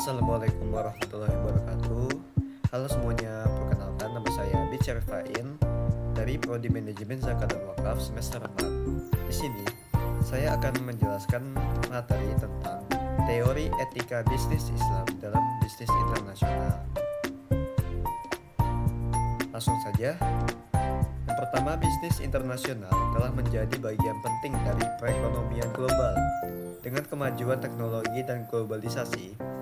Assalamualaikum warahmatullahi wabarakatuh. Halo semuanya, perkenalkan nama saya Bicar Fain dari Prodi Manajemen Zakat dan Wakaf semester 4. Di sini saya akan menjelaskan materi tentang teori etika bisnis Islam dalam bisnis internasional. Langsung saja. Yang pertama, bisnis internasional telah menjadi bagian penting dari perekonomian global. Dengan kemajuan teknologi dan globalisasi,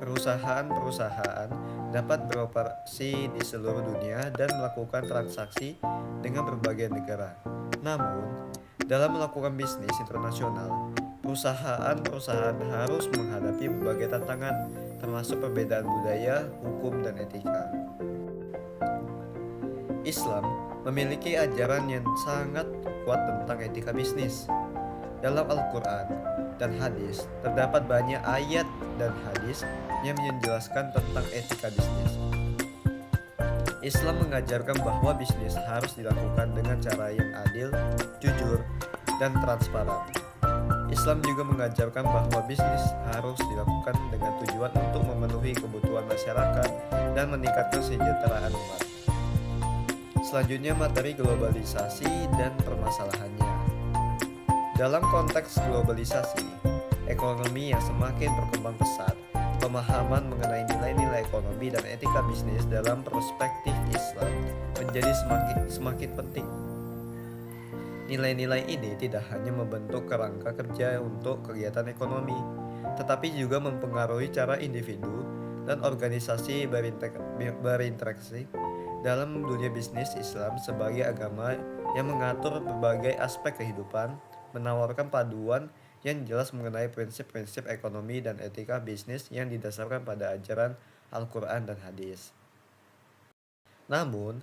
perusahaan-perusahaan dapat beroperasi di seluruh dunia dan melakukan transaksi dengan berbagai negara. Namun, dalam melakukan bisnis internasional, perusahaan-perusahaan harus menghadapi berbagai tantangan, termasuk perbedaan budaya, hukum, dan etika. Islam memiliki ajaran yang sangat kuat tentang etika bisnis. Dalam Al-Quran dan hadis, terdapat banyak ayat dan hadis yang menjelaskan tentang etika bisnis. Islam mengajarkan bahwa bisnis harus dilakukan dengan cara yang adil, jujur, dan transparan. Islam juga mengajarkan bahwa bisnis harus dilakukan dengan tujuan untuk memenuhi kebutuhan masyarakat dan meningkatkan kesejahteraan umat. Selanjutnya, materi globalisasi dan permasalahannya. Dalam konteks globalisasi, ekonomi yang semakin berkembang pesat, pemahaman mengenai nilai-nilai ekonomi dan etika bisnis dalam perspektif Islam menjadi semakin penting. Nilai-nilai ini tidak hanya membentuk kerangka kerja untuk kegiatan ekonomi, tetapi juga mempengaruhi cara individu dan organisasi berinteraksi dalam dunia bisnis. Islam sebagai agama yang mengatur berbagai aspek kehidupan menawarkan paduan yang jelas mengenai prinsip-prinsip ekonomi dan etika bisnis yang didasarkan pada ajaran Al-Quran dan hadis. Namun,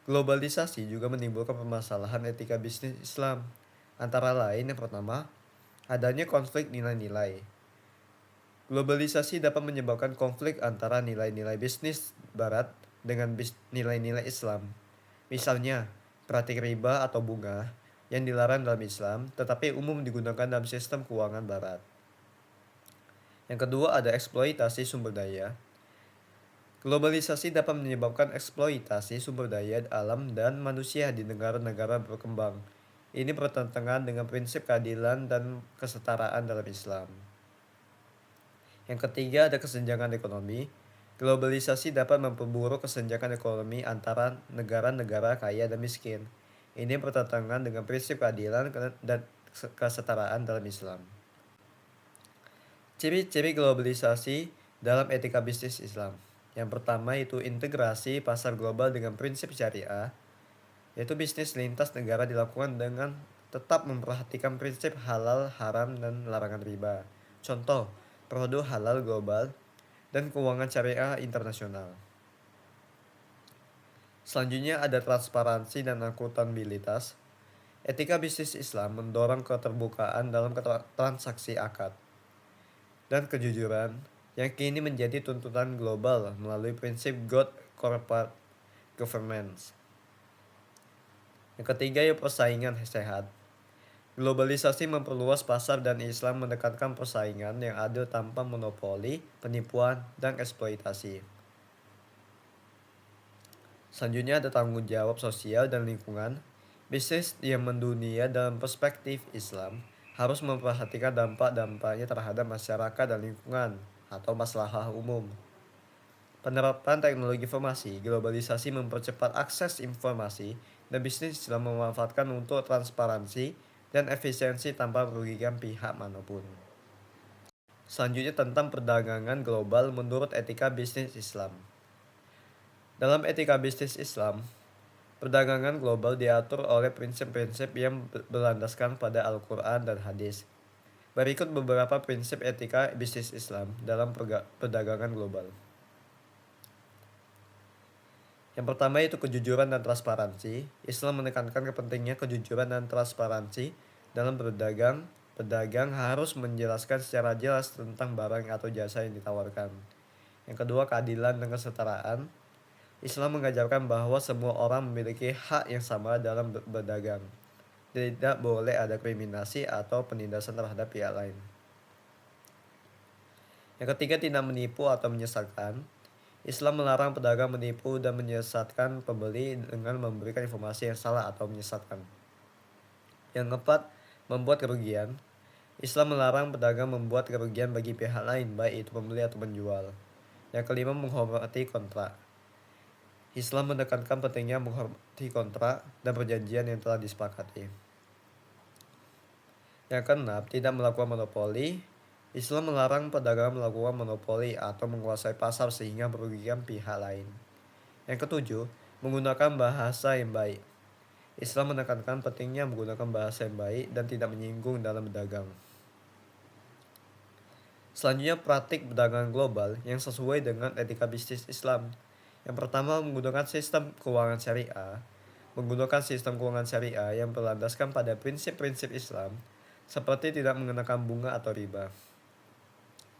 globalisasi juga menimbulkan permasalahan etika bisnis Islam. Antara lain, yang pertama, adanya konflik nilai-nilai. Globalisasi dapat menyebabkan konflik antara nilai-nilai bisnis Barat dengan nilai-nilai Islam. Misalnya, praktik riba atau bunga yang dilarang dalam Islam, tetapi umum digunakan dalam sistem keuangan Barat. Yang kedua, ada eksploitasi sumber daya. Globalisasi dapat menyebabkan eksploitasi sumber daya alam dan manusia di negara-negara berkembang. Ini bertentangan dengan prinsip keadilan dan kesetaraan dalam Islam. Yang ketiga, ada kesenjangan ekonomi. Globalisasi dapat memperburuk kesenjangan ekonomi antara negara-negara kaya dan miskin. Ini bertentangan dengan prinsip keadilan dan kesetaraan dalam Islam. Ciri-ciri globalisasi dalam etika bisnis Islam. Yang pertama itu integrasi pasar global dengan prinsip syariah, yaitu bisnis lintas negara dilakukan dengan tetap memperhatikan prinsip halal, haram, dan larangan riba. Contoh, produk halal global dan keuangan syariah internasional. Selanjutnya ada transparansi dan akuntabilitas. Etika bisnis Islam mendorong keterbukaan dalam transaksi akad dan kejujuran yang kini menjadi tuntutan global melalui prinsip Good Corporate Governance. Yang ketiga, persaingan sehat. Globalisasi memperluas pasar dan Islam menekankan persaingan yang adil tanpa monopoli, penipuan, dan eksploitasi. Selanjutnya ada tanggung jawab sosial dan lingkungan. Bisnis yang mendunia dalam perspektif Islam harus memperhatikan dampak-dampaknya terhadap masyarakat dan lingkungan atau masalah umum. Penerapan teknologi informasi, globalisasi mempercepat akses informasi dan bisnis Islam memanfaatkan untuk transparansi dan efisiensi tanpa merugikan pihak manapun. Selanjutnya tentang perdagangan global menurut etika bisnis Islam. Dalam etika bisnis Islam, perdagangan global diatur oleh prinsip-prinsip yang berlandaskan pada Al-Quran dan hadis. Berikut beberapa prinsip etika bisnis Islam dalam perdagangan global. Yang pertama itu kejujuran dan transparansi. Islam menekankan kepentingan kejujuran dan transparansi dalam berdagang. Pedagang harus menjelaskan secara jelas tentang barang atau jasa yang ditawarkan. Yang kedua, keadilan dan kesetaraan. Islam mengajarkan bahwa semua orang memiliki hak yang sama dalam berdagang. Tidak boleh ada kriminasi atau penindasan terhadap pihak lain. Yang ketiga, tidak menipu atau menyesatkan. Islam melarang pedagang menipu dan menyesatkan pembeli dengan memberikan informasi yang salah atau menyesatkan. Yang keempat, membuat kerugian. Islam melarang pedagang membuat kerugian bagi pihak lain, baik itu pembeli atau penjual. Yang kelima, menghormati kontrak. Islam menekankan pentingnya menghormati kontrak dan perjanjian yang telah disepakati. Yang keenam, tidak melakukan monopoli. Islam melarang pedagang melakukan monopoli atau menguasai pasar sehingga merugikan pihak lain. Yang ketujuh, menggunakan bahasa yang baik. Islam menekankan pentingnya menggunakan bahasa yang baik dan tidak menyinggung dalam berdagang. Selanjutnya, praktik perdagangan global yang sesuai dengan etika bisnis Islam. Yang pertama, menggunakan sistem keuangan syariah. Menggunakan sistem keuangan syariah yang berlandaskan pada prinsip-prinsip Islam, seperti tidak mengenakan bunga atau riba.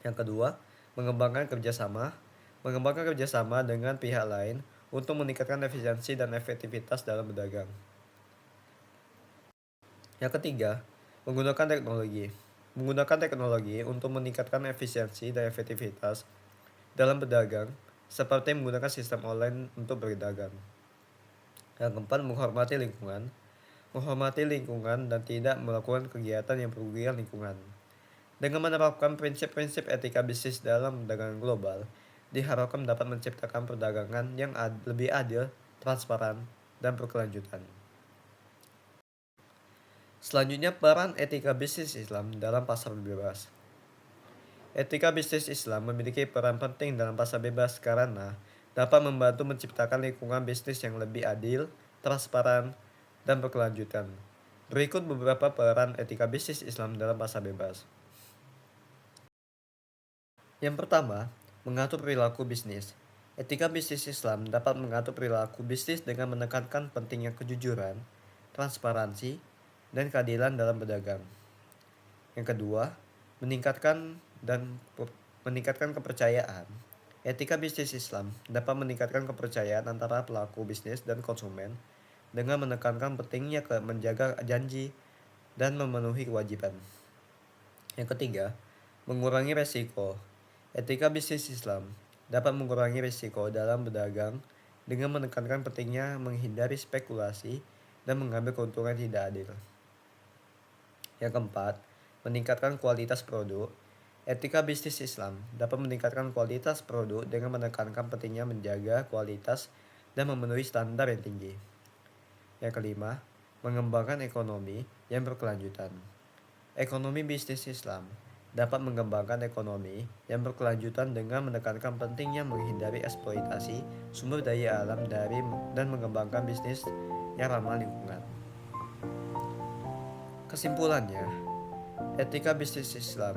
Yang kedua, mengembangkan kerjasama. Mengembangkan kerjasama dengan pihak lain untuk meningkatkan efisiensi dan efektivitas dalam berdagang. Yang ketiga, menggunakan teknologi. Menggunakan teknologi untuk meningkatkan efisiensi dan efektivitas dalam berdagang, seperti menggunakan sistem online untuk berdagang. Yang keempat, menghormati lingkungan. Menghormati lingkungan dan tidak melakukan kegiatan yang merugikan lingkungan. Dengan menerapkan prinsip-prinsip etika bisnis dalam perdagangan global, diharapkan dapat menciptakan perdagangan yang lebih adil, transparan, dan berkelanjutan. Selanjutnya, peran etika bisnis Islam dalam pasar bebas. Etika bisnis Islam memiliki peran penting dalam pasar bebas karena dapat membantu menciptakan lingkungan bisnis yang lebih adil, transparan, dan berkelanjutan. Berikut beberapa peran etika bisnis Islam dalam pasar bebas. Yang pertama, mengatur perilaku bisnis. Etika bisnis Islam dapat mengatur perilaku bisnis dengan menekankan pentingnya kejujuran, transparansi, dan keadilan dalam berdagang. Yang kedua, meningkatkan kepercayaan. Etika bisnis Islam dapat meningkatkan kepercayaan antara pelaku bisnis dan konsumen dengan menekankan pentingnya menjaga janji dan memenuhi kewajiban. Yang ketiga, mengurangi resiko. Etika bisnis Islam dapat mengurangi risiko dalam berdagang dengan menekankan pentingnya menghindari spekulasi dan mengambil keuntungan tidak adil. Yang keempat, meningkatkan kualitas produk. Etika bisnis Islam dapat meningkatkan kualitas produk dengan menekankan pentingnya menjaga kualitas dan memenuhi standar yang tinggi. Yang kelima, mengembangkan ekonomi yang berkelanjutan. Ekonomi bisnis Islam dapat mengembangkan ekonomi yang berkelanjutan dengan menekankan pentingnya menghindari eksploitasi sumber daya alam dan mengembangkan bisnis yang ramah lingkungan. Kesimpulannya, etika bisnis Islam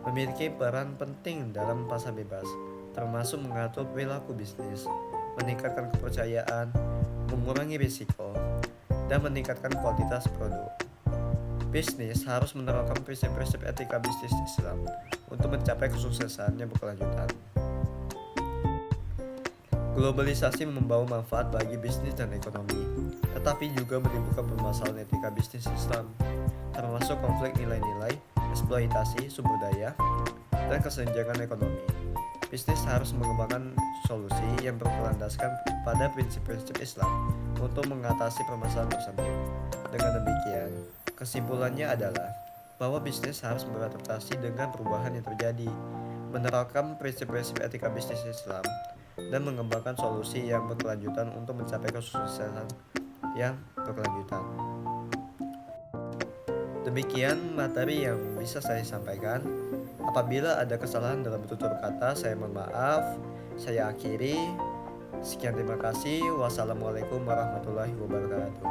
memiliki peran penting dalam pasar bebas, termasuk mengatur perilaku bisnis, meningkatkan kepercayaan, mengurangi risiko, dan meningkatkan kualitas produk. Bisnis harus menerapkan prinsip-prinsip etika bisnis Islam untuk mencapai kesuksesan yang berkelanjutan. Globalisasi membawa manfaat bagi bisnis dan ekonomi, tetapi juga menimbulkan permasalahan etika bisnis Islam, termasuk konflik nilai-nilai, eksploitasi sumber daya, dan kesenjangan ekonomi. Bisnis harus mengembangkan solusi yang berlandaskan pada prinsip-prinsip Islam untuk mengatasi permasalahan tersebut. Dengan demikian, kesimpulannya adalah bahwa bisnis harus beradaptasi dengan perubahan yang terjadi, menerapkan prinsip-prinsip etika bisnis Islam, dan mengembangkan solusi yang berkelanjutan untuk mencapai kesuksesan yang berkelanjutan. Demikian materi yang bisa saya sampaikan. Apabila ada kesalahan dalam tutur kata, saya mohon maaf. Saya akhiri. Sekian, terima kasih. Wassalamualaikum warahmatullahi wabarakatuh.